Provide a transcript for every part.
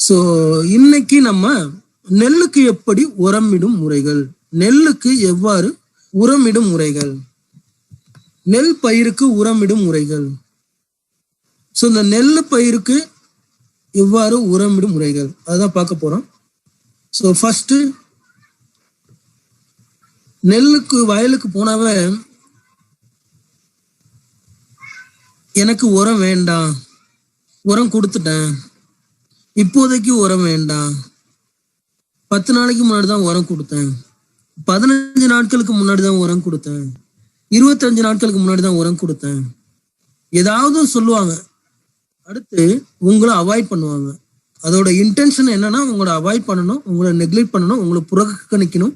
So இன்னைக்கு நம்ம நெல்லுக்கு எப்படி உரமிடும் முறைகள், நெல்லுக்கு எவ்வாறு உரமிடும் முறைகள், நெல் பயிருக்கு உரமிடும் முறைகள். ஸோ இந்த நெல் பயிருக்கு எவ்வாறு உரமிடும் முறைகள் அதுதான் பார்க்க போறோம். ஸோ ஃபர்ஸ்ட் நெல்லுக்கு வயலுக்கு போனாவே எனக்கு உரம் வேண்டாம், உரம் கொடுத்துட்டேன், இப்போதைக்கு உரம் வேண்டாம், 10 நாளைக்கு முன்னாடி தான் உரம் கொடுத்தேன், 15 நாட்களுக்கு முன்னாடி தான் உரம் கொடுத்தேன், 25 நாட்களுக்கு முன்னாடி தான் உரம் கொடுத்தேன், ஏதாவது சொல்லுவாங்க. அடுத்து உங்களை அவாய்ட் பண்ணுவாங்க. அதோட இன்டென்ஷன் என்னன்னா உங்களை அவாய்ட் பண்ணணும், உங்களை நெக்லெக்ட் பண்ணணும், உங்களை புறக்கணிக்கணும்.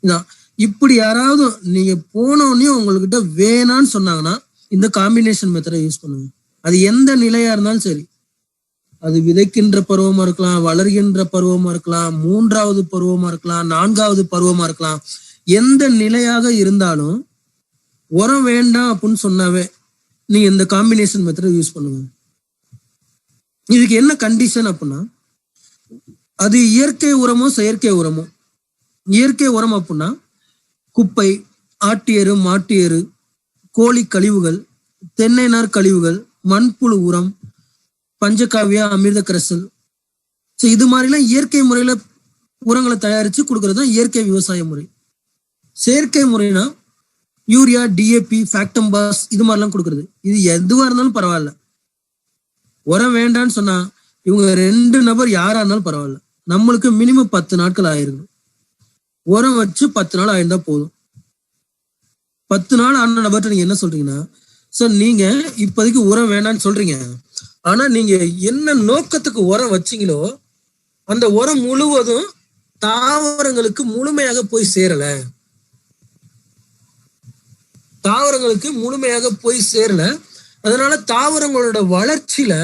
இதான். இப்படி யாராவது நீங்க போனோடனே உங்ககிட்ட வேணான்னு சொன்னாங்கன்னா இந்த காம்பினேஷன் மெத்தடை யூஸ் பண்ணுங்க. அது எந்த நிலையா இருந்தாலும் சரி, அது விதைக்கின்ற பருவமா இருக்கலாம், வளர்கின்ற பருவமா இருக்கலாம், 3வது பருவமா இருக்கலாம், 4வது பருவமா இருக்கலாம். எந்த நிலையாக இருந்தாலும் உரம் வேண்டாம் அப்படின்னு சொன்னாவே நீங்க இந்த காம்பினேஷன் மெத்தடை யூஸ் பண்ணுங்க. இதுக்கு என்ன கண்டிஷன் அப்படின்னா, அது இயற்கை உரமோ செயற்கை உரமோ. இயற்கை உரம் அப்படின்னா குப்பை, ஆட்டு எரு, மாட்டு எரு, கோழி கழிவுகள், தென்னை நார் கழிவுகள், மண்புழு உரம், பஞ்சகாவியா, அமிர்த கரைசல். ஸோ இது மாதிரிலாம் இயற்கை முறையில உரங்களை தயாரிச்சு கொடுக்கறது தான் இயற்கை விவசாய முறை. செயற்கை முறைனா யூரியா, டிஏபி, ஃபேக்டம்பாஸ் இது மாதிரிலாம் கொடுக்கறது. இது எதுவா இருந்தாலும் பரவாயில்ல. உரம் வேண்டான்னு சொன்னா இவங்க 2 நபர் யாரா இருந்தாலும் பரவாயில்ல, நம்மளுக்கு மினிமம் 10 நாட்கள் ஆயிருக்கும். உரம் வச்சு 10 நாள் ஆயிருந்தா போதும். 10 நாள் ஆன நபர்கிட்ட நீங்க என்ன சொல்றீங்கன்னா, சார் நீங்க இப்போதைக்கு உரம் வேண்டான்னு சொல்றீங்க, ஆனா நீங்க என்ன நோக்கத்துக்கு உரம் வச்சீங்களோ அந்த உரம் முழுவதும் தாவரங்களுக்கு முழுமையாக போய் சேரல, தாவரங்களுக்கு முழுமையாக போய் சேரல. அதனால தாவரங்களோட வளர்ச்சியில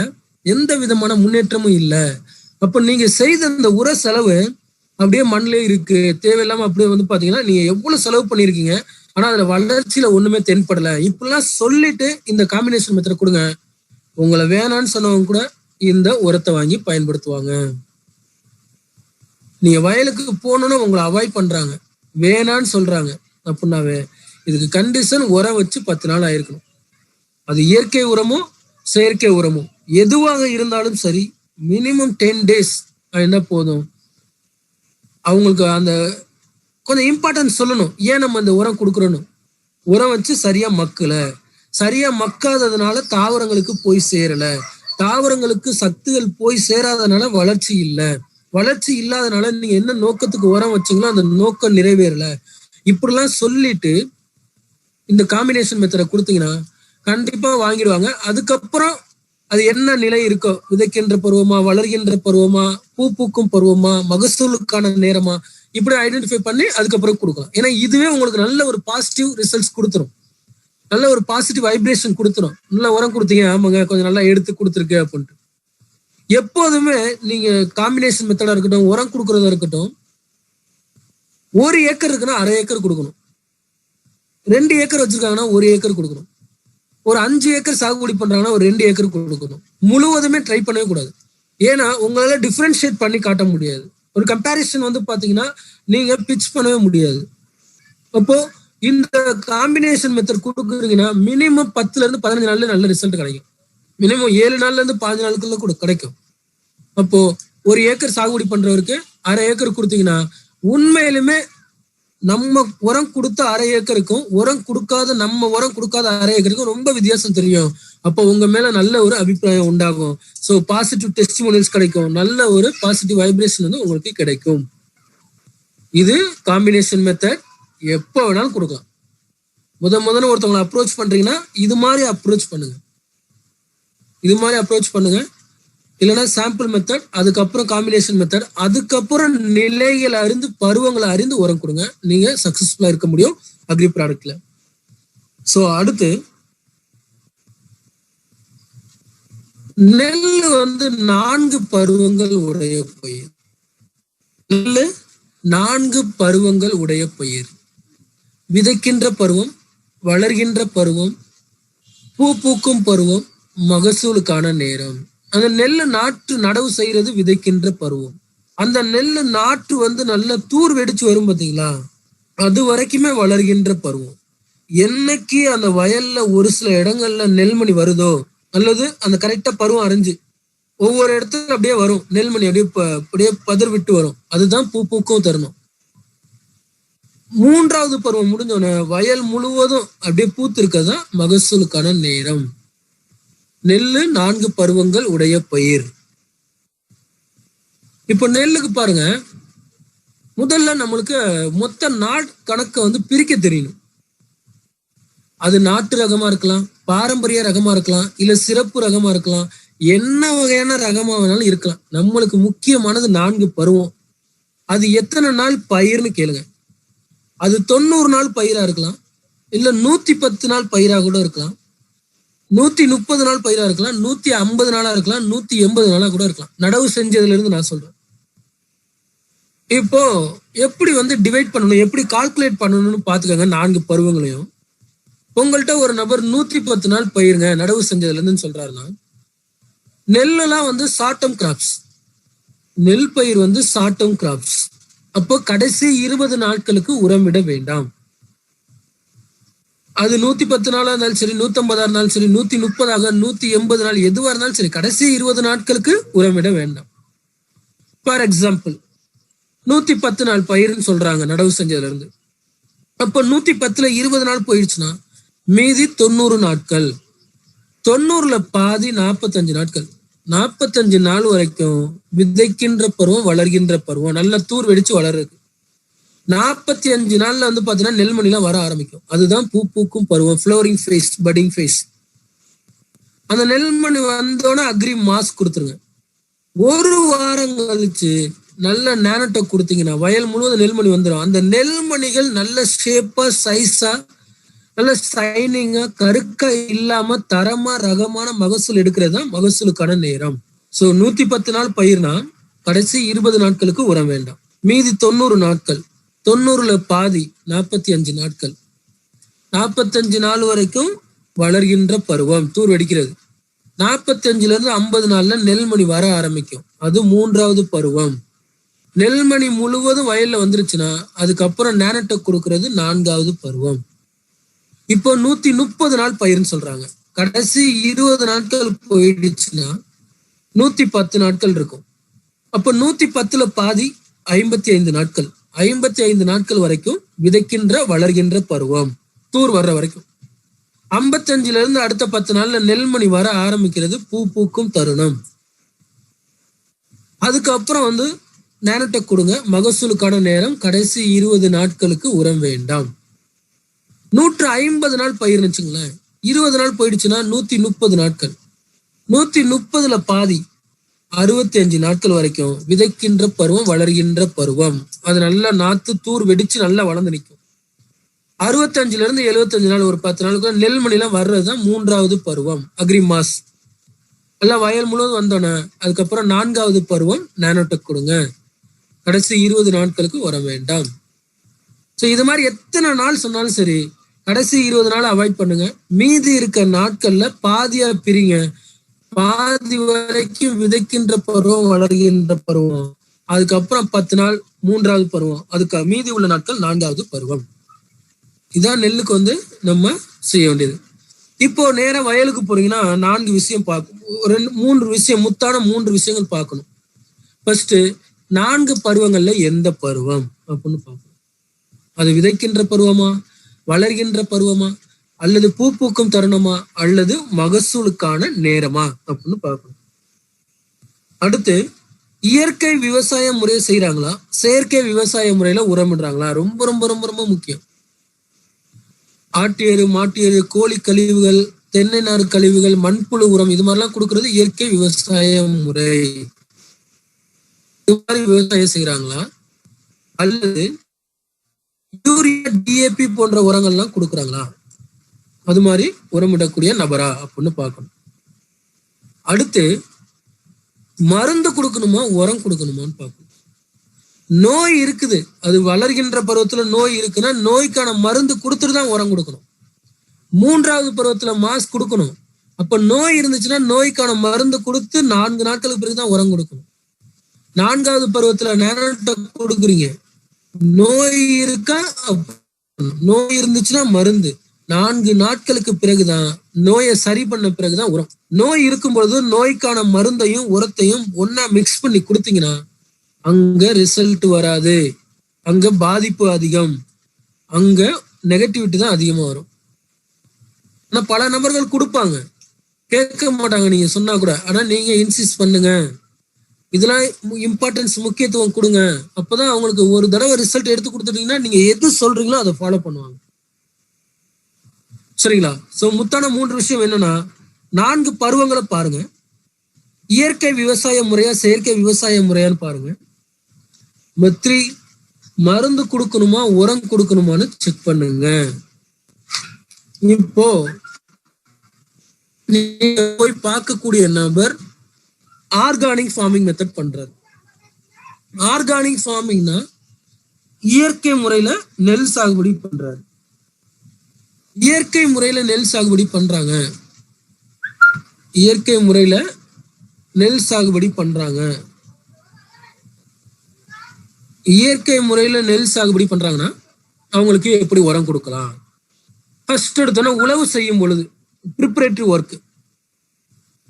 எந்த விதமான முன்னேற்றமும் இல்லை. அப்ப நீங்க செய்த அந்த உர செலவு அப்படியே மண்ணிலே இருக்கு, தேவையில்லாம அப்படியே பாத்தீங்கன்னா நீங்க எவ்வளவு செலவு பண்ணிருக்கீங்க, ஆனா அதுல வளர்ச்சியில ஒண்ணுமே தென்படல. இப்படிலாம் சொல்லிட்டு இந்த காம்பினேஷன் மெத்தட் கொடுங்க. உங்களை வேணான்னு சொன்னவங்க கூட இந்த உரத்தை வாங்கி பயன்படுத்துவாங்க. நீங்க வயலுக்கு போகணும்னு உங்களை அவாய்ட் பண்றாங்க, வேணான்னு சொல்றாங்க அப்படின்னாவே இதுக்கு கண்டிஷன் உரம் வச்சு 10 நாள் ஆயிருக்கணும். அது இயற்கை உரமோ செயற்கை உரமோ எதுவாக இருந்தாலும் சரி, மினிமம் 10 days என்ன போதும். அவங்களுக்கு அந்த கொஞ்சம் இம்பார்ட்டன்ஸ் சொல்லணும், ஏன் நம்ம இந்த உரம் கொடுக்குறோன்னு. உரம் வச்சு சரியா மக்கல, சரியா மக்காததுனால தாவரங்களுக்கு போய் சேரல, தாவரங்களுக்கு சத்துகள் போய் சேராதனால வளர்ச்சி இல்லை, வளர்ச்சி இல்லாதனால நீங்க என்ன நோக்கத்துக்கு உரம் வச்சீங்களோ அந்த நோக்கம் நிறைவேறல. இப்படிலாம் சொல்லிட்டு இந்த காம்பினேஷன் மெத்தடை கொடுத்தீங்கன்னா கண்டிப்பா வாங்கிடுவாங்க. அதுக்கப்புறம் அது என்ன நிலை இருக்கோ, விதைக்கின்ற பருவமா, வளர்கின்ற பருவமா, பூ பூக்கும் பருவமா, மகசூலுக்கான நேரமா, இப்படி ஐடென்டிஃபை பண்ணி அதுக்கப்புறம் கொடுக்கலாம். ஏன்னா இதுவே உங்களுக்கு நல்ல ஒரு பாசிட்டிவ் ரிசல்ட்ஸ் கொடுத்துரும், நல்ல ஒரு பாசிட்டிவ் வைப்ரேஷன் கொடுத்துரும். நல்லா உரம் கொடுத்தீங்க, ஆமாங்க கொஞ்சம் நல்லா எடுத்து கொடுத்துருக்கு அப்படின்ட்டு. எப்போதுமே நீங்க காம்பினேஷன் மெத்தடா இருக்கட்டும், உரம் கொடுக்கறதா இருக்கட்டும், 1 ஏக்கர் இருக்குன்னா 1/2 ஏக்கர் கொடுக்கணும், 2 ஏக்கர் வச்சிருக்காங்கன்னா 1 ஏக்கர் கொடுக்கணும், ஒரு 5 ஏக்கர் சாகுபடி பண்றாங்கன்னா ஒரு 2 ஏக்கர் கொடுக்கணும். முழுவதுமே ட்ரை பண்ணவே கூடாது. ஏன்னா உங்களால டிஃபரன்ஷியேட் பண்ணி காட்ட முடியாது. ஒரு கம்பேரிசன் பாத்தீங்கன்னா நீங்க பிச் பண்ணவே முடியாது. அப்போ இந்த காம்பினேஷன் மெத்தட் கொடுக்குறீங்கன்னா மினிமம் 10ல இருந்து 15 நாள்ல நல்ல ரிசல்ட் கிடைக்கும். மினிமம் 7 நாள்ல இருந்து 15 நாளுக்குள்ள கூட கிடைக்கும். அப்போ 1 ஏக்கர் சாகுபடி பண்றவருக்கு 1/2 ஏக்கர் கொடுத்தீங்கன்னா உண்மையிலுமே நம்ம உரம் கொடுத்த 1/2 ஏக்கருக்கும் உரம் கொடுக்காத 1/2 ஏக்கருக்கும் ரொம்ப வித்தியாசம் தெரியும். அப்போ உங்க மேல நல்ல ஒரு அபிப்பிராயம் உண்டாகும். ஸோ பாசிட்டிவ் டெஸ்டிமோனியல்ஸ் கிடைக்கும், நல்ல ஒரு பாசிட்டிவ் வைப்ரேஷன் உங்களுக்கு கிடைக்கும். இது காம்பினேஷன் மெத்தட் எப்போ வேணாலும் கொடுக்கலாம். முதல்ல ஒருத்தவங்களை அப்ரோச் பண்றீங்கன்னா இது மாதிரி அப்ரோச் பண்ணுங்க. இல்லைன்னா சாம்பிள் மெத்தட், அதுக்கப்புறம் காம்பினேஷன் மெத்தட், அதுக்கப்புறம் நிலைகளை அறிந்து பருவங்களை அறிந்து உரம் கொடுங்க. நீங்க சக்சஸ்ஃபுல்லா இருக்க முடியும் அக்ரி ப்ராடக்ட்ல. சோ அடுத்து நெல் 4 பருவங்கள் உடைய பயிர். நெல் 4 பருவங்கள் உடைய பயிர். விதைக்கின்ற பருவம், வளர்கின்ற பருவம், பூ பூக்கும் பருவம், மகசூலுக்கான நேரம். அந்த நெல்லு நாற்று நடவு செய்யறது விதைக்கின்ற பருவம். அந்த நெல்லு நாற்று நல்ல தூர் வெடிச்சு வரும் பாத்தீங்களா, அது வரைக்குமே வளர்கின்ற பருவம். என்னைக்கு அந்த வயல்ல ஒரு சில இடங்கள்ல நெல்மணி வருதோ, அல்லது அந்த கரெக்டா பருவம் அரைஞ்சு ஒவ்வொரு இடத்துல அப்படியே வரும் நெல்மணி, அப்படியே பதர் விட்டு வரும், அதுதான் பூ பூக்கும் தருணம். 3வது பருவம் முடிஞ்சோடனே வயல் முழுவதும் அப்படியே பூத்து இருக்கதான் மகசூலுக்கான நேரம். நெல்லு 4 பருவங்கள் உடைய பயிர். இப்ப நெல்லுக்கு பாருங்க, முதல்ல நம்மளுக்கு மொத்த நாள் கணக்க பிரிக்க தெரியணும். அது நாட்டு ரகமா இருக்கலாம், பாரம்பரிய ரகமா இருக்கலாம், இல்ல சிறப்பு ரகமா இருக்கலாம், என்ன வகையான ரகமா வேணாலும் இருக்கலாம். நம்மளுக்கு முக்கியமானது 4 பருவம். அது எத்தனை நாள் பயிர்னு கேளுங்க. அது 90 நாள் பயிரா இருக்கலாம், இல்ல 110 நாள் பயிரா கூட இருக்கலாம், 130 நாள் பயிரா இருக்கலாம், 150 நாளா இருக்கலாம், 180 நாளா கூட இருக்கலாம். நடவு செஞ்சதுல இருந்து நான் சொல்றேன். இப்போ எப்படி டிவைட் பண்ணணும், எப்படி கால்குலேட் பண்ணணும்னு பாத்துக்கோங்க. 4 பருவங்களையும் உங்கள்கிட்ட ஒரு நபர் 110 நாள் பயிருங்க நடவு செஞ்சதுல இருந்து சொல்றாருன்னா, நெல்லாம் ஷார்ட் டேர்ம் கிராப்ஸ். நெல் பயிர் ஷார்ட் டேர்ம் கிராப்ஸ். அப்போ கடைசி 20 நாட்களுக்கு உரமிட வேண்டாம். அது 110 நாளா இருந்தாலும் சரி, 150 இருந்தாலும் சரி, 130 180 நாள் எதுவா இருந்தாலும் சரி, கடைசி 20 நாட்களுக்கு உரமிட வேண்டாம். ஃபார் எக்ஸாம்பிள் 110 நாள் பயிர்னு சொல்றாங்க நடவு செஞ்சதுல இருந்து. அப்ப 110ல 20 நாள் போயிடுச்சுன்னா மீதி 90 நாட்கள். 90ல பாதி 45 நாட்கள். 45 நாள் வரைக்கும் விதைக்கின்ற பருவம், வளர்கின்ற பருவம், நல்ல தூர் வெடிச்சு வளருது. 45 நாள்ல பாத்தீங்கன்னா நெல்மணிலாம் வர ஆரம்பிக்கும். அதுதான் பூ பூக்கும் பருவம், ஃப்ளோரிங் ஃபேஸ், பட்டிங் ஃபேஸ். அந்த நெல்மணி வந்தோடனே அக்ரி மாஸ் கொடுத்துருங்க. ஒரு வாரம் கழிச்சு நல்ல நேனோடெக் கொடுத்தீங்கன்னா வயல் முழுவதும் நெல்மணி வந்துடும். அந்த நெல்மணிகள் நல்ல ஷேப்பா, சைஸா, நல்ல சைனிங்கா, கருக்கா இல்லாம தரமா ரகமான மகசூல் எடுக்கிறது தான் மகசூலுக்கான நேரம். சோ 110 நாள் பயிர்னா கடைசி 20 நாட்களுக்கு உரம் வேண்டாம். மீதி 90 நாட்கள். 90ல பாதி 45 நாட்கள். 45 நாள் வரைக்கும் வளர்கின்ற பருவம், தூர் வெடிக்கிறது. 45ல இருந்து 50 நாள்ல நெல்மணி வர ஆரம்பிக்கும். அது 3வது பருவம். நெல்மணி முழுவதும் வயல்ல வந்துருச்சுன்னா அதுக்கப்புறம் நேனோடெக் கொடுக்கறது 4வது பருவம். இப்போ 130 நாள் பயிர்னு சொல்றாங்க. கடைசி 20 நாட்கள் போயிடுச்சுன்னா 110 நாட்கள் இருக்கும். அப்போ 110ல பாதி 55 நாட்கள். 55 நாட்கள் வரைக்கும் விதைக்கின்ற வளர்கின்ற பருவம், தூர் வர்ற வரைக்கும். 55ல இருந்து அடுத்த 10 நாள்ல நெல்மணி வர ஆரம்பிக்கிறது, பூ பூக்கும் தருணம். அதுக்கப்புறம் நேனோடெக் கொடுங்க, மகசூலுக்கான நேரம். கடைசி 20 நாட்களுக்கு உரம் வேண்டாம். 150 நாள் பயிர்னு வச்சுங்களேன். 20 நாள் போயிடுச்சுன்னா 130 நாட்கள். 130ல பாதி 65 நாட்கள் வரைக்கும் விதைக்கின்ற பருவம், வளர்கின்ற பருவம். அது நல்லா நாத்து தூர் வெடிச்சு நல்லா வளர்ந்து நிற்கும். 65ல இருந்து 75 நாள், ஒரு 10 நாளுக்கு நெல்மணிலாம் வர்றதுதான் 3வது பருவம், அக்ரி மாஸ். எல்லாம் வயல் முழுவதும் வந்தோன்னே அதுக்கப்புறம் 4வது பருவம் நேனோடெக் கொடுங்க. கடைசி 20 நாட்களுக்கு வர வேண்டாம். ஸோ இது மாதிரி எத்தனை நாள் சொன்னாலும் சரி, கடைசி 20 நாள் அவாய்ட் பண்ணுங்க. மீதி இருக்க நாட்கள்ல பாதியா பிரிங்க. பாதி வரைக்கும் விதைக்கின்ற பருவம், வளர்கின்ற பருவம். அதுக்கப்புறம் 10 நாள் 3வது பருவம். அதுக்கு மீதி உள்ள நாட்கள் 4வது பருவம். இதான் நெல்லுக்கு நம்ம செய்ய வேண்டியது. இப்போ நேரம் வயலுக்கு போறீங்கன்னா 4 விஷயம் பார்க்கணும். 3 விஷயம், முத்தான 3 விஷயங்கள் பார்க்கணும். ஃபர்ஸ்ட் 4 பருவங்கள்ல எந்த பருவம் அப்படின்னு பார்க்கணும். அது விதைக்கின்ற பருவமா, வளர்கின்ற பருவமா, அல்லது பூ பூக்கும் தருணமா, அல்லது மகசூலுக்கான நேரமா அப்படின்னு பார்க்கணும். அடுத்து இயற்கை விவசாய முறையை செய்யறாங்களா, செயற்கை விவசாய முறையில உரமிடுறாங்களா? ரொம்ப ரொம்ப ரொம்ப ரொம்ப முக்கியம். ஆட்டு எரு, மாட்டு எரு, கோழி கழிவுகள், தென்னை நாறு கழிவுகள், மண்புழு உரம், இது மாதிரிலாம் கொடுக்கறது இயற்கை விவசாய முறை. இது மாதிரி விவசாயம் செய்யறாங்களா, அல்லது யூரியா, டிஏபி போன்ற உரங்கள்லாம் கொடுக்குறாங்களா? அது மாதிரி உரமிடக்கூடிய நபரா அப்படின்னு பார்க்கணும். அடுத்து மருந்து கொடுக்கணுமா, உரம் கொடுக்கணுமான்னு பார்க்கணும். நோய் இருக்குது, அது வளர்கின்ற பருவத்துல நோய் இருக்குன்னா நோய்க்கான மருந்து கொடுத்துட்டு தான் உரம் கொடுக்கணும். 3வது பருவத்துல மாஸ் கொடுக்கணும். அப்ப நோய் இருந்துச்சுன்னா நோய்க்கான மருந்து கொடுத்து 4 நாட்களுக்கு பிறகுதான் உரம் கொடுக்கணும். 4வது பருவத்துல நேனோட்ட கொடுக்குறீங்க. நோய் இருக்கா, நோய் இருந்துச்சுன்னா மருந்து 4 நாட்களுக்கு பிறகுதான், நோயை சரி பண்ண பிறகுதான் உரம். நோய் இருக்கும் பொழுது நோய்க்கான மருந்தையும் உரத்தையும் ஒன்னா மிக்ஸ் பண்ணி கொடுத்தீங்கன்னா அங்க ரிசல்ட் வராது, அங்க பாதிப்பு அதிகம், அங்க நெகட்டிவிட்டி தான் அதிகமா வரும். ஆனா பல நபர்கள் கொடுப்பாங்க, கேட்க மாட்டாங்க நீங்க சொன்னா கூட. ஆனா நீங்க இன்சிஸ்ட் பண்ணுங்க, இதெல்லாம் இம்பார்ட்டன்ஸ், முக்கியத்துவம் கொடுங்க. அப்பதான் அவங்களுக்கு ஒரு தடவை ரிசல்ட் எடுத்து கொடுத்துட்டீங்கன்னா நீங்க எது சொல்றீங்களோ அதை ஃபாலோ பண்ணுவாங்க. சரிங்களா? சோ முத்தான 3 விஷயம் என்னன்னா, 4 பருவங்களை பாருங்க. இயற்கை விவசாய முறையா செயற்கை விவசாய முறையான்னு பாருங்க. 3 மருந்து கொடுக்கணுமா உரம் கொடுக்கணுமான்னு செக் பண்ணுங்க. இப்போ நீங்க போய் பார்க்கக்கூடிய நபர் ஆர்கானிக் ஃபார்மிங் மெத்தட் பண்றாரு. ஆர்கானிக் ஃபார்மிங்னா இயற்கை முறையில நெல் சாகுபடி பண்றாரு. இயற்கை முறையில நெல் சாகுபடி பண்றாங்க. இயற்கை முறையில நெல் சாகுபடி பண்றாங்க. இயற்கை முறையில நெல் சாகுபடி பண்றாங்கன்னா அவங்களுக்கு எப்படி உரம் கொடுக்கலாம்? ஃபர்ஸ்ட் எடுத்தோன்னா உழவு செய்யும் பொழுது ப்ரிப்பரேட்டரி ஒர்க்,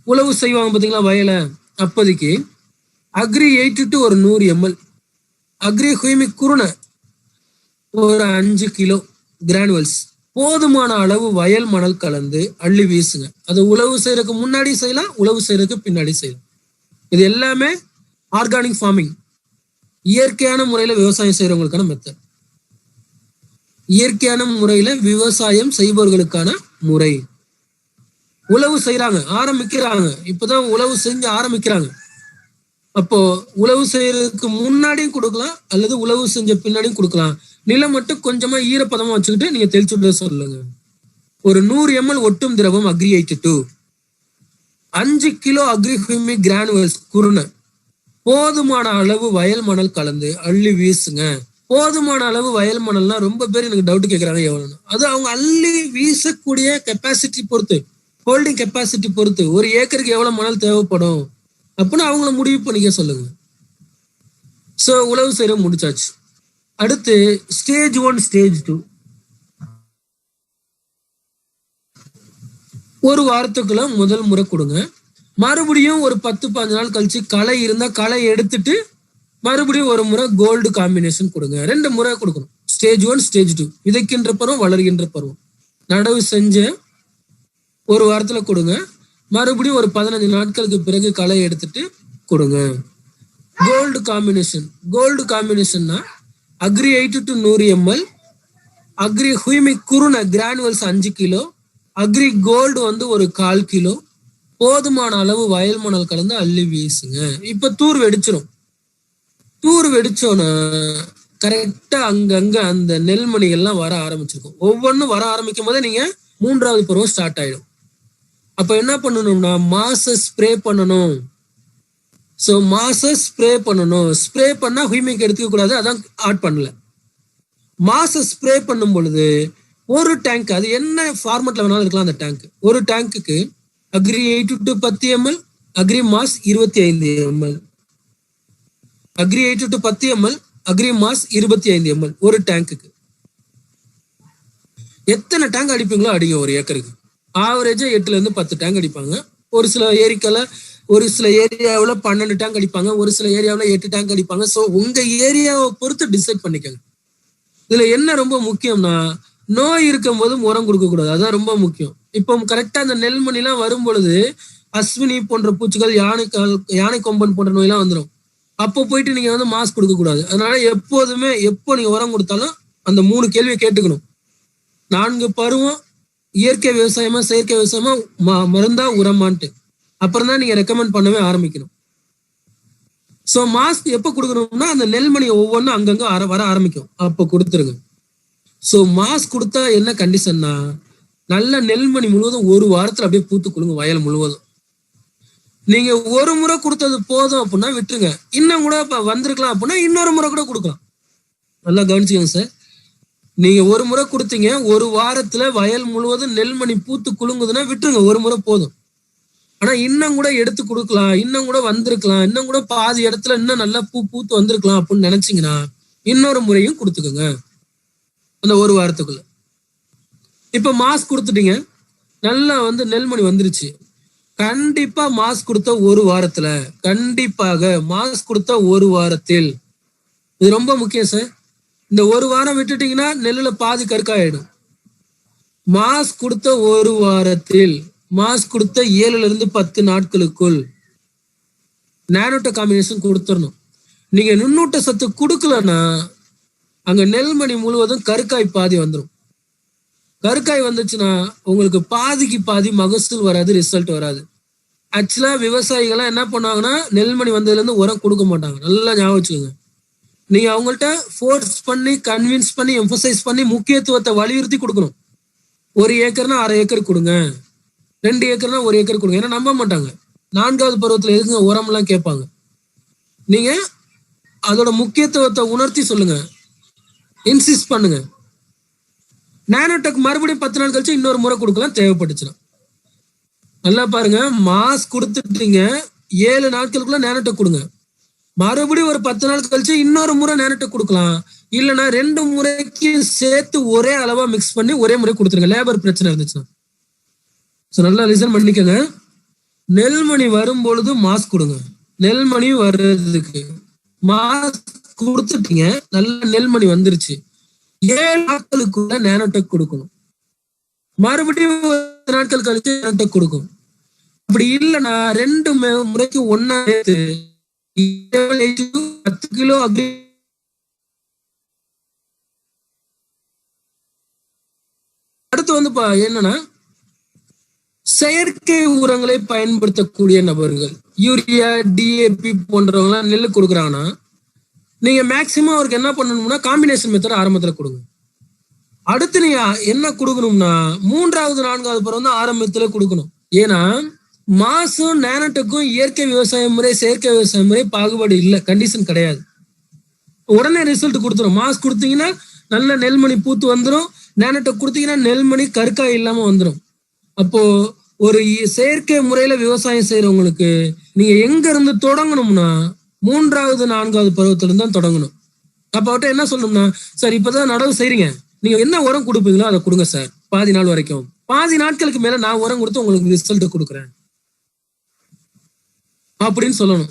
உழவு செய்வாங்க பார்த்தீங்களா வயலை, அப்போதைக்கு அக்ரி 82 ஒரு 100 ml, அக்ரி ஹுமிக் குருணை ஒரு 5 கிலோ கிரானுவல்ஸ் போதுமான அளவு வயல் மணல் கலந்து அள்ளி வீசுங்க. அது உழவு செய்யறதுக்கு முன்னாடி செய்யலாம், உழவு செய்யறதுக்கு பின்னாடி செய்யலாம். இது எல்லாமே ஆர்கானிக் ஃபார்மிங், இயற்கையான முறையில விவசாயம் செய்யறவங்களுக்கான மெத்தட். இயற்கையான முறையில விவசாயம் செய்பவர்களுக்கான முறை. உழவு செய்யறாங்க, ஆரம்பிக்கிறாங்க, இப்பதான் உழவு செஞ்சு ஆரம்பிக்கிறாங்க. அப்போ உழவு செய்யறதுக்கு முன்னாடியும் கொடுக்கலாம் அல்லது உழவு செஞ்ச பின்னாடியும் கொடுக்கலாம். நிலம் மட்டும் கொஞ்சமா ஈரப்பதமா வச்சுக்கிட்டு நீங்க தெளிச்சு விட சொல்லுங்க. ஒரு 100 ml ஒட்டும் திரவம் அக்ரி 82, 5 கிலோ அக்ரி ஹுமிக் கிரானுவல்ஸ் குருணை, போதுமான அளவு வயல் மணல் கலந்து அள்ளி வீசுங்க. போதுமான அளவு வயல் மணல்னா ரொம்ப பேர் எனக்கு டவுட் கேட்கறாங்க எவ்வளவுன்னு. அது அவங்க அள்ளி வீசக்கூடிய கெப்பாசிட்டி பொறுத்து, ஹோல்டிங் கெப்பாசிட்டி பொறுத்து, ஒரு ஏக்கருக்கு எவ்வளவு மணல் தேவைப்படும் அப்படின்னு அவங்கள முடிவு பண்ணிக்க சொல்லுங்க. சோ உழவு செய்ய முடிச்சாச்சு. அடுத்து ஸ்டேஜ் 1 ஸ்டேஜ் 2. ஒரு வாரத்துக்குள்ள முதல் முறை கொடுங்க. மறுபடியும் ஒரு 10-15 நாள் கழிச்சு களை இருந்தா களை எடுத்துட்டு மறுபடியும் ஒரு முறை கோல்டு காம்பினேஷன் கொடுங்க. 2 முறை கொடுக்கணும். ஸ்டேஜ் 1 ஸ்டேஜ் 2, விதைக்கின்ற பருவம் வளர்கின்ற பருவம். நடவு செஞ்ச ஒரு வாரத்துல கொடுங்க. மறுபடியும் ஒரு 15 நாட்களுக்கு பிறகு களை எடுத்துட்டு கொடுங்க. Gold combination. கோல்டு காம்பினேஷன்னா அக்ரி 82 100 ml, அக்ரி ஹுமிக் குருணை கிரானுவல்ஸ் 5 கிலோ, அக்ரி கோல்டு வந்து ஒரு 1/4 கிலோ, போதுமான அளவு வயல் மணல் கலந்து அள்ளி வீசுங்க. இப்ப தூர் வெடிச்சிடும். தூர் வெடிச்சோன்னா கரெக்டா அங்கங்க அந்த நெல்மணிகள்லாம் வர ஆரம்பிச்சிருக்கும். ஒவ்வொன்றும் வர ஆரம்பிக்கும் போதே நீங்க 3வது பருவம் ஸ்டார்ட் ஆயிடும். அப்ப என்ன பண்ணணும்னா மாச ஸ்ப்ரே பண்ணணும். சோ மாச ஸ்ப்ரே பண்ணணும். ஸ்ப்ரே பண்ணா ஹுமிக் எடுத்துக்க கூடாது, அதான் ஆட் பண்ணல. மாச ஸ்ப்ரே பண்ணும் பொழுது ஒரு டேங்க், அது என்ன ஃபார்மட்ல வேணாலும் இருக்கலாம் அந்த டேங்க், ஒரு டேங்க்குக்கு agri 82 10 ml, agri mass 25 ml, agri 82 10 ml, agri mass 25 ml ஒரு டேங்க்குக்கு. எத்தனை டேங்க் அடிப்பீங்களோ அடிங்க. ஒரு ஏக்கருக்கு ஆவரேஜா 8ல இருந்து 10 டேங்க் அடிப்பாங்க. ஒரு சில ஏரிக்கல, ஒரு சில ஏரியாவில் 12 டேங்க் அடிப்பாங்க, ஒரு சில ஏரியாவில் 8 டேங்க் அடிப்பாங்க. ஸோ உங்க ஏரியாவை பொறுத்து டிசைட் பண்ணிக்கோங்க. இதுல என்ன ரொம்ப முக்கியம்னா நோய் இருக்கும் போது உரம் கொடுக்க கூடாது, அதான் ரொம்ப முக்கியம். இப்போ கரெக்டா அந்த நெல்மணிலாம் வரும் பொழுது அஸ்வினி போன்ற பூச்சிகள், யானை கொம்பன் போன்ற நோயெல்லாம் வந்துடும். அப்போ போயிட்டு நீங்க வந்து மாஸ்க் கொடுக்க கூடாது. அதனால எப்போதுமே எப்போ நீங்க உரம் கொடுத்தாலும் அந்த 3 கேள்வியை கேட்டுக்கணும். 4 பருவம் இயற்கை விவசாயமா செயற்கை விவசாயமா, மருந்தா உரமான்ட்டு, அப்புறம் தான் நீங்க ரெக்கமெண்ட் பண்ணவே ஆரம்பிக்கணும். சோ மாஸ்க் எப்ப கொடுக்கணும்னா அந்த நெல்மணி ஒவ்வொன்றும் அங்கங்க வர ஆரம்பிக்கும், அப்ப கொடுத்துருங்க. சோ மாஸ்க் கொடுத்தா என்ன கண்டிஷன்னா, நல்ல நெல்மணி முழுவதும் ஒரு வாரத்துல அப்படியே பூத்து குலுங்க வயல் முழுவதும். நீங்க ஒரு முறை கொடுத்தது போதும் அப்படின்னா விட்டுருங்க. இன்னும் கூட இப்ப வந்திருக்கலாம் அப்படின்னா இன்னொரு முறை கூட கொடுக்கலாம். நல்லா கவனிச்சுக்கோங்க சார். நீங்க ஒரு முறை கொடுத்தீங்க, ஒரு வாரத்துல வயல் முழுவதும் நெல்மணி பூத்து குலுங்குதுன்னா விட்டுருங்க, ஒரு முறை போதும். ஆனா இன்னும் கூட எடுத்து கொடுக்கலாம், இன்னும் கூட வந்திருக்கலாம், இன்னும் கூட பாதி இடத்துல இன்னும் நல்லா பூத்து வந்திருக்கலாம் அப்படின்னு நினைச்சீங்கன்னா இன்னொரு முறையும் கொடுத்துக்கோங்க அந்த ஒரு வாரத்துக்குள்ள. இப்ப மாஸ்க் கொடுத்துட்டீங்க, நல்லா நெல்மணி வந்துருச்சு. கண்டிப்பா மாஸ்க் கொடுத்த ஒரு வாரத்துல, கண்டிப்பாக மாஸ்க் கொடுத்த ஒரு வாரத்தில், இது ரொம்ப முக்கியம் சார். இந்த ஒரு வாரம் விட்டுட்டீங்கன்னா நெல்லுல பாதி கற்காயிடும். மாஸ்க் கொடுத்த ஒரு வாரத்தில், மாஸ்க் கொடுத்த 7-10 நாட்களுக்குள் நானோட்ட காம்பினேஷன் கொடுத்துடணும். நீங்க நுண்ணூட்ட சத்து கொடுக்கலன்னா அங்க நெல்மணி முழுவதும் கருக்காய் பாதி வந்துடும். கருக்காய் வந்துச்சுன்னா உங்களுக்கு பாதிக்கு பாதி மகசூல் வராது, ரிசல்ட் வராது. ஆக்சுவலா விவசாயிகள்லாம் என்ன பண்ணுவாங்கன்னா நெல்மணி வந்ததுல இருந்து உரம் கொடுக்க மாட்டாங்க. நல்லா ஞாபகம் வச்சுக்கோங்க. நீங்க அவங்கள்ட்ட ஃபோர்ஸ் பண்ணி, கன்வின்ஸ் பண்ணி, எம்பசைஸ் பண்ணி முக்கியத்துவத்தை வலியுறுத்தி கொடுக்கணும். 1 ஏக்கர்னா 1/2 ஏக்கர் கொடுங்க, 2 ஏக்கர்னா 1 ஏக்கர் கொடுங்க. ஏன்னா நம்ப மாட்டாங்க. 4வது பருவத்துல எதுக்குங்க உரம் எல்லாம் கேட்பாங்க. நீங்க அதோட முக்கியத்துவத்தை உணர்த்தி சொல்லுங்க, இன்சிஸ்ட் பண்ணுங்க. நானோடெக் மறுபடியும் 10 நாள் கழிச்சு இன்னொரு முறை கொடுக்கலாம் தேவைப்பட்டுச்சுன்னா. நல்லா பாருங்க, மாஸ்க் கொடுத்துட்டீங்க, 7 நாட்களுக்குள்ள நானோடெக் கொடுங்க. மறுபடியும் ஒரு 10 நாள் கழிச்சு இன்னொரு முறை நானோடெக் கொடுக்கலாம். இல்லைன்னா 2 முறைக்கு சேர்த்து ஒரே அளவா மிக்ஸ் பண்ணி ஒரே முறை கொடுத்துருங்க, லேபர் பிரச்சனை இருந்துச்சுன்னா. நல்லா லிசன் பண்ணிக்கங்க. நெல்மணி வரும் பொழுது மாஸ்க் கொடுங்க. நெல்மணி வர்றதுக்கு மாஸ்க் கொடுத்துட்டீங்க, நல்ல நெல்மணி வந்துருச்சு, 7 நாட்களுக்குள்ள நானோடெக் கொடுக்கணும். மறுபடியும் 10 நாட்கள் கழிச்சு நானோடெக் கொடுக்கும். அப்படி இல்லைன்னா 2 முறைக்கு ஒன்னா சேர்த்து 10 கிலோ அடுத்து என்னன்னா செயற்கை உரங்களை பயன்படுத்தக்கூடிய நபர்கள், யூரியா, டிஏபி போன்றவங்க நெல்லு கொடுக்குறாங்கன்னா நீங்க மேக்சிமம் அவருக்கு என்ன பண்ணணும்னா காம்பினேஷன் மெத்தட் ஆரம்பத்துல கொடுங்க. அடுத்து நீங்க என்ன கொடுக்கணும்னா 3வது 4வது பருவம் தான் ஆரம்பத்துல கொடுக்கணும். ஏன்னா மாசும் நானோடெக்கும் இயற்கை விவசாய முறை, செயற்கை விவசாய முறை பாகுபாடு இல்லை, கண்டிஷன் கிடையாது. உடனே ரிசல்ட் கொடுத்துரும். மாஸ்க் கொடுத்தீங்கன்னா நல்ல நெல்மணி பூத்து வந்துடும், நானோடெக் கொடுத்தீங்கன்னா நெல்மணி கற்காய் இல்லாம வந்துடும். அப்போ ஒரு செயற்கை முறையில விவசாயம் செய்யறவங்களுக்கு நீங்க எங்க இருந்து தொடங்கணும்னா 3வது 4வது பருவத்துல இருந்து தான் தொடங்கணும். அப்ப அவர்கிட்ட என்ன சொல்லணும்னா, சார் இப்பதான் நடவு செய்றீங்க, நீங்க என்ன உரம் கொடுப்பீங்களோ அதை கொடுங்க சார், பாதி நாள் வரைக்கும். பாதி நாட்களுக்கு மேல நான் உரம் கொடுத்து உங்களுக்கு ரிசல்ட் கொடுக்குறேன் அப்படின்னு சொல்லணும்.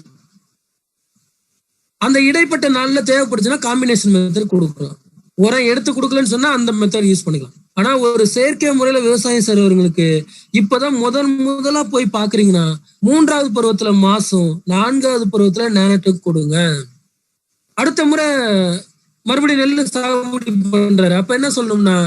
அந்த இடைப்பட்ட நாள்ல தேவைப்படுச்சுன்னா காம்பினேஷன் மெத்தட் கொடுக்கலாம். உரம் எடுத்து கொடுக்கலன்னு சொன்னா அந்த மெத்தட் யூஸ் பண்ணிக்கலாம். ஆனா ஒரு செயற்கை முறையில விவசாயம் செய்றவங்களுக்கு இப்பதான் முதலா போய் பாக்குறீங்கன்னா 3வது பருவத்துல மாசும், 4வது பருவத்துல நானோடெக் கொடுங்க. அடுத்த முறை மறுபடியும் நெல் சாகுபடி பண்றாரு, அப்ப என்ன சொல்லணும்னா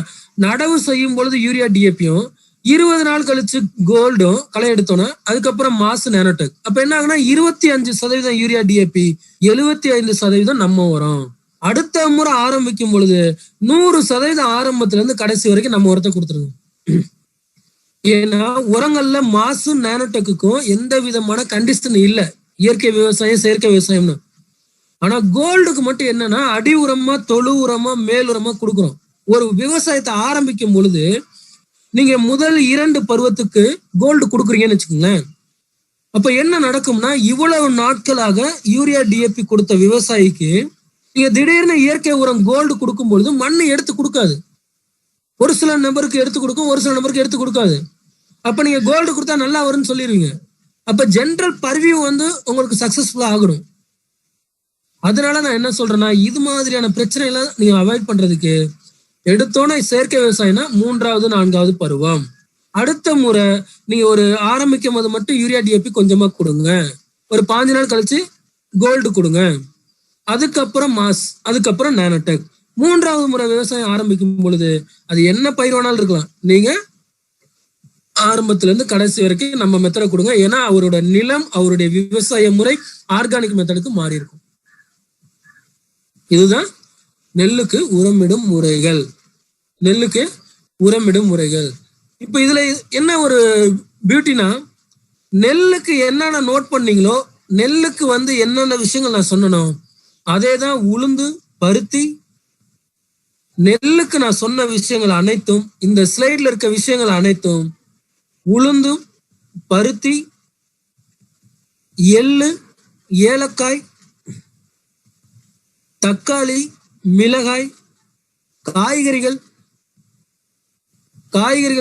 நடவு செய்யும் பொழுது யூரியா, டிஏபியும் 20 நாள் கழிச்சு கோல்டும் களை எடுத்தோன்னா அதுக்கப்புறம் மாசு, நானோடெக். அப்ப என்ன ஆகுனா 25% யூரியா, டிஏபி, 75% நம்ம உரம். அடுத்த முறை ஆரம்பிக்கும் பொழுது 100% ஆரம்பத்துல இருந்து கடைசி வரைக்கும் நம்ம உரத்தை கொடுத்துருங்க. ஏன்னா உரங்கள்ல மாசு, நானோடெக்குக்கும் எந்த விதமான கண்டிஷன் இல்லை, இயற்கை விவசாயம், செயற்கை விவசாயம்னு. ஆனா கோல்டுக்கு மட்டும் என்னன்னா அடி உரமா, தொழு உரமா, மேல் உரமா கொடுக்குறோம். ஒரு விவசாயத்தை ஆரம்பிக்கும் பொழுது நீங்க முதல் 2 பருவத்துக்கு கோல்டு கொடுக்குறீங்கன்னு வச்சுக்கோங்களேன். அப்ப என்ன நடக்கும்னா இவ்வளவு நாட்களாக யூரியா, டிஏபி கொடுத்த விவசாயிக்கு நீங்க திடீர்னு இயற்கை உரம் கோல்டு கொடுக்கும் பொழுது மண்ணு எடுத்து கொடுக்காது. ஒரு சில நபருக்கு எடுத்து கொடுக்கும், ஒரு சில நபருக்கு எடுத்து கொடுக்காது. அப்ப நீங்க கோல்டு கொடுத்தா நல்லா வரும்னு சொல்லிடுவீங்க. அப்ப ஜென்ரல் பர்வியூ உங்களுக்கு சக்சஸ்ஃபுல்லா ஆகணும். அதனால நான் என்ன சொல்றேன்னா இது மாதிரியான பிரச்சனைகளை நீங்க அவாய்ட் பண்றதுக்கு எடுத்தோன்னே செயற்கை விவசாயம்னா 3வது 4வது பருவம். அடுத்த முறை நீங்க ஒரு ஆரம்பிக்கும் போது மட்டும் யூரியா, டிஏபி கொஞ்சமா கொடுங்க, ஒரு 5 நாள் கழிச்சு கோல்டு கொடுங்க, அதுக்கப்புறம் மாஸ், அதுக்கப்புறம் நானோடெக். 3வது முறை விவசாயம் ஆரம்பிக்கும் பொழுது அது என்ன பயிர் வேணாலும் இருக்கலாம், நீங்க ஆரம்பத்துல இருந்து கடைசி வரைக்கும் நம்ம மெத்தடை கொடுங்க. ஏன்னா அவரோட நிலம், அவருடைய விவசாய முறை ஆர்கானிக் மெத்தடுக்கு மாறி இருக்கும். இதுதான் நெல்லுக்கு உரமிடும் முறைகள். நெல்லுக்கு உரமிடும் முறைகள். இப்ப இதுல என்ன ஒரு பியூட்டினா, நெல்லுக்கு என்னென்ன நோட் பண்ணீங்களோ, நெல்லுக்கு என்னென்ன விஷயங்கள் நான் சொன்னனோ அதே தான் உளுந்து, பருத்தி. நெல்லுக்கு நான் சொன்ன விஷயங்கள் அனைத்தும், இந்த ஸ்லைட்ல இருக்க விஷயங்கள் அனைத்தும் உளுந்தும், பருத்தி, எள்ளு, ஏலக்காய், தக்காளி, மிளகாய், காய்கறிகள்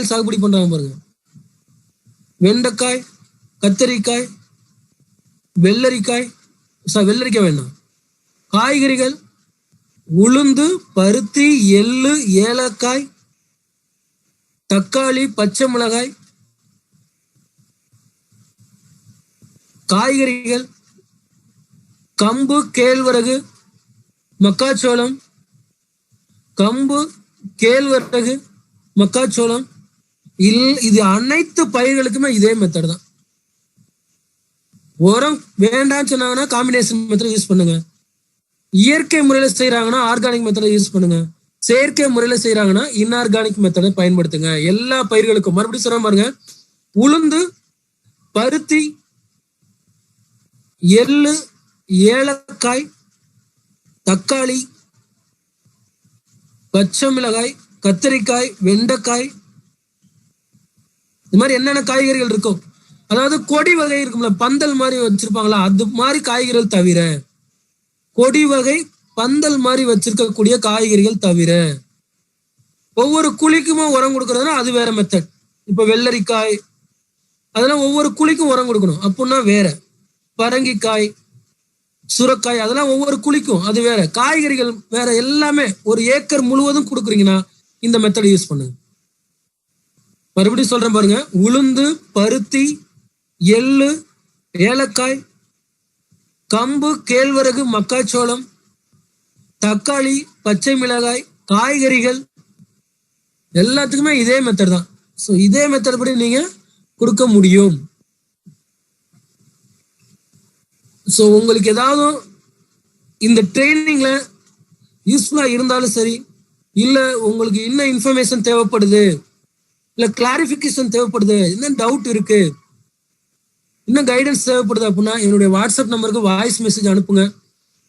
சாகுபடி பண்றாங்க பாருங்க. வெண்டைக்காய், கத்தரிக்காய், வெள்ளரிக்காய் வேண்டாம், காய்கறிகள், உளுந்து, பருத்தி, எள்ளு, ஏலக்காய், தக்காளி, பச்சை மிளகாய், காய்கறிகள், கம்பு, கேழ்வரகு, மக்காச்சோளம், மக்காச்சோளம், இது அனைத்து பயிர்களுக்குமே இதே மெத்தட் தான். உரம் வேண்டாம்னு சொன்னாங்கன்னா காம்பினேஷன் மெத்தட் யூஸ் பண்ணுங்க. இயற்கை முறையில செய்யறாங்கன்னா ஆர்கானிக் மெத்தடை யூஸ் பண்ணுங்க. செயற்கை முறையில செய்யறாங்கன்னா இன்ஆர்கானிக் மெத்தடை பயன்படுத்துங்க. எல்லா பயிர்களுக்கும் மறுபடியும் சொல்ற பாருங்க, உளுந்து, பருத்தி, எள்ளு, ஏலக்காய், தக்காளி, பச்சை மிளகாய், கத்தரிக்காய், வெண்டைக்காய், இது மாதிரி என்னென்ன காய்கறிகள் இருக்கும், அதாவது கொடி வகை இருக்கும்ல, பந்தல் மாதிரி வச்சிருப்பாங்களா, அது மாதிரி காய்கறிகள் தவிர, கொடி வகை பந்தல் மாதிரி வச்சிருக்கக்கூடிய காய்கறிகள் தவிர, ஒவ்வொரு குழிக்குமா உரம் கொடுக்கறதுனா அது வேற மெத்தட். இப்ப வெள்ளரிக்காய் அதெல்லாம் ஒவ்வொரு குழிக்கும் உரம் கொடுக்கணும் அப்படின்னா வேற. பரங்கிக்காய், சுரக்காய் அதெல்லாம் ஒவ்வொரு குழிக்கும் அது வேற. காய்கறிகள் வேற. எல்லாமே ஒரு ஏக்கர் முழுவதும் கொடுக்குறீங்கன்னா இந்த மெத்தட் யூஸ் பண்ணுங்க. மறுபடியும் சொல்றேன் பாருங்க, உளுந்து, பருத்தி, எள்ளு, ஏலக்காய், கம்பு, கேழ்வரகு, மக்காச்சோளம், தக்காளி, பச்சை மிளகாய், காய்கறிகள் எல்லாத்துக்குமே இதே மெத்தட் தான். ஸோ இதே மெத்தட் படி நீங்க கொடுக்க முடியும். ஸோ உங்களுக்கு ஏதாவது இந்த ட்ரைனிங்ல யூஸ்ஃபுல்லா இருந்தாலும் சரி, இல்ல உங்களுக்கு இன்னும் இன்ஃபர்மேஷன் தேவைப்படுது, இல்ல கிளாரிபிகேஷன் தேவைப்படுது, இன்னும் டவுட் இருக்கு, இன்னும் கைடன்ஸ் தேவைப்படுது அப்படின்னா என்னுடைய வாட்ஸ்அப் நம்பருக்கு வாய்ஸ் மெசேஜ் அனுப்புங்க.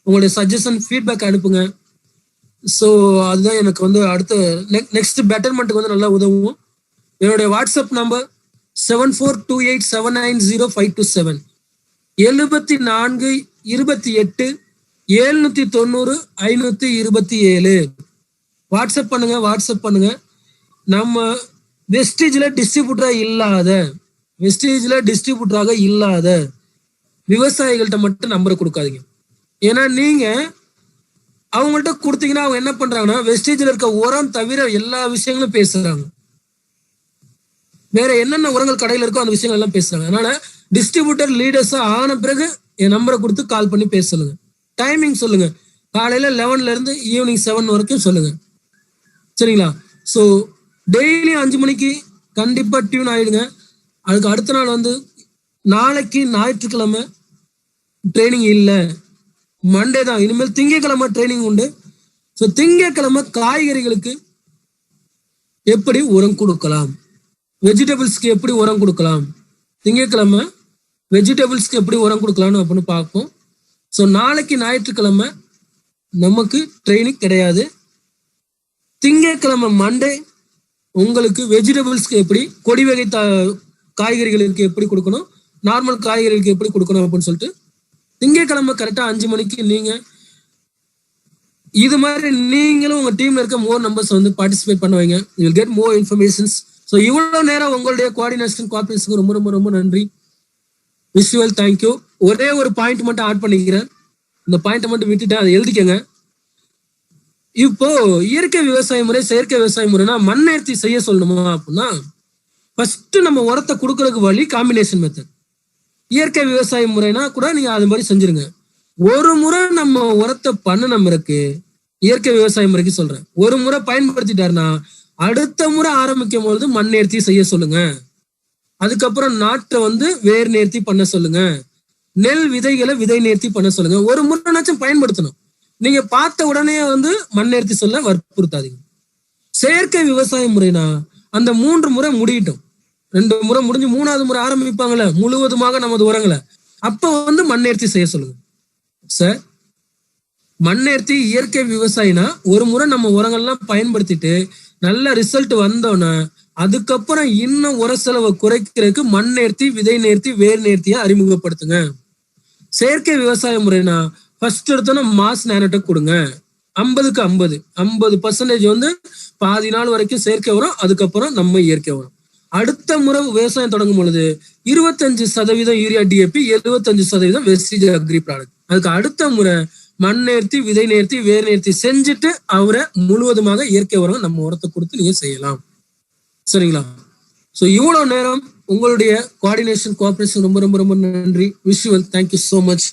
உங்களுடைய சஜஷன், ஃபீட்பேக் அனுப்புங்க. ஸோ அதுதான் எனக்கு அடுத்த நெக்ஸ்ட் பெட்டர்மெண்ட்டுக்கு நல்லா உதவும். என்னுடைய வாட்ஸ்அப் நம்பர் 7428790527 74 28 790 527. வாட்ஸ்அப் பண்ணுங்க. நம்ம வெஸ்டேஜ்ல டிஸ்ட்ரிபியூட்டராக இல்லாத விவசாயிகள்கிட்ட மட்டும் நம்பரை கொடுக்காதீங்க. ஏன்னா நீங்க அவங்கள்ட்ட கொடுத்தீங்கன்னா அவங்க என்ன பண்றாங்கன்னா வெஸ்டேஜ்ல இருக்க உரம் தவிர எல்லா விஷயங்களும் பேசுறாங்க. வேற என்னென்ன உரங்கள் கடையில் இருக்கோ அந்த விஷயங்கள் எல்லாம் பேசுறாங்க. அதனால டிஸ்ட்ரிபியூட்டர் லீடர்ஸா ஆன பிறகு என் நம்பரை கொடுத்து கால் பண்ணி பேச சொல்லுங்க. டைமிங் சொல்லுங்க, காலையில 11ல இருந்து ஈவினிங் 7 வரைக்கும் சொல்லுங்க. சரிங்களா? ஸோ டெய்லி 5 மணிக்கு கண்டிப்பா டியூன் ஆயிடுங்க. அதுக்கு அடுத்த நாள் நாளைக்கு ஞாயிற்றுக்கிழமை ட்ரைனிங் இல்லை, மண்டே தான். இனிமேல் திங்கட்கிழமை ட்ரைனிங் உண்டு. ஸோ திங்கட்கிழமை காய்கறிகளுக்கு எப்படி உரம் கொடுக்கலாம், வெஜிடபிள்ஸ்க்கு எப்படி உரம் கொடுக்கலாம், திங்கட்கிழமை வெஜிடபிள்ஸ்க்கு எப்படி உரம் கொடுக்கலாம்னு அப்படின்னு பார்ப்போம். ஸோ நாளைக்கு ஞாயிற்றுக்கிழமை நமக்கு ட்ரைனிங் கிடையாது. திங்கட்கிழமை மண்டே உங்களுக்கு வெஜிடபிள்ஸ்க்கு எப்படி, கொடி வகை காய்கறிகளுக்கு எப்படி கொடுக்கணும், நார்மல் காய்கறிகளுக்கு எப்படி கொடுக்கணும் அப்படின்னு சொல்லிட்டு திங்கட்கிழமை கரெக்டா 5 மணிக்கு நீங்க இது மாதிரி நீங்களும் உங்க டீம்ல இருக்க மோர் நம்பர்ஸ் பார்ட்டிசிபேட் பண்ண வைங்க. You will get more informations. So இவ்வளவு நேரம் உங்களுடைய கோஆர்டினேஷன் கோஆபரேஷனுக்கு ரொம்ப ரொம்ப ரொம்ப நன்றி. Visual thank you. ஒரே ஒரு பாயிண்ட் மட்டும் ஆட் பண்ணிக்கிறேன், இந்த பாயிண்ட்டை மட்டும் விட்டுட்டேன், அதை எழுதிக்கங்க. இப்போ இயற்கை விவசாய முறை, செயற்கை விவசாய முறைனா மண் நேர்த்தி செய்ய சொல்லணுமா அப்படின்னா ஃபர்ஸ்ட் நம்ம உரத்தை கொடுக்கறதுக்கு வழி காம்பினேஷன் மெத்தட். இயற்கை விவசாய முறைனா கூட நீங்க அது மாதிரி செஞ்சிருங்க. ஒரு முறை நம்ம உரத்தை பண்ணின பிறகு, இயற்கை விவசாய முறைக்கு சொல்றேன், ஒரு முறை பயன்படுத்திட்டாருன்னா அடுத்த முறை ஆரம்பிக்கும் பொழுது மண் நேர்த்தி செய்ய சொல்லுங்க. அதுக்கப்புறம் நாற்றை வேர் நேர்த்தி பண்ண சொல்லுங்க. நெல் விதைகளை விதை நேர்த்தி பண்ண சொல்லுங்க. ஒரு முறைனாச்சும் பயன்படுத்தணும். நீங்க பார்த்த உடனே மண் நேர்த்தி சொல்ல வற்புறுத்தாதீங்க. செயற்கை விவசாய முறைனா அந்த 3 முறை முடியட்டும், 2 முறை முடிஞ்சு 3வது முறை ஆரம்பிப்பாங்கல்ல முழுவதுமாக நமது உரங்களை, அப்ப மண் நேர்த்தி செய்ய சொல்லுங்க. சார், மண் நேர்த்தி இயற்கை விவசாயினா ஒரு முறை நம்ம உரங்கள்லாம் பயன்படுத்திட்டு நல்ல ரிசல்ட் வந்தோன்னா அதுக்கப்புறம் இன்னும் உர செலவை குறைக்கிறதுக்கு மண் நேர்த்தி, விதை நேர்த்தி, வேர் நேர்த்தியை அறிமுகப்படுத்துங்க. செயற்கை விவசாய முறைனா ஃபர்ஸ்ட் எடுத்தோன்னா மாஸ் நானோடெக் கொடுங்க. 50க்கு 50% வந்து பாதி நாள் வரைக்கும் செயற்கை உரம், அதுக்கப்புறம் நம்ம இயற்கை உரம். அடுத்த முறை விவசாயம் தொடங்கும் பொழுது 25% urea DAP, 75% wastage agri product. அதுக்கு அடுத்த முறை மண் நேர்த்தி, விதை நேர்த்தி, வேர் நேர்த்தி செஞ்சுட்டு அவரை முழுவதுமாக இயற்கை உரம் நம்ம உரத்தை கொடுத்து நீங்க செய்யலாம். சரிங்களா? ஸோ இவ்வளவு நேரம் உங்களுடைய கோஆர்டினேஷன், கோஆபரேஷன் ரொம்ப ரொம்ப ரொம்ப நன்றி. Wish you well. Thank you so much.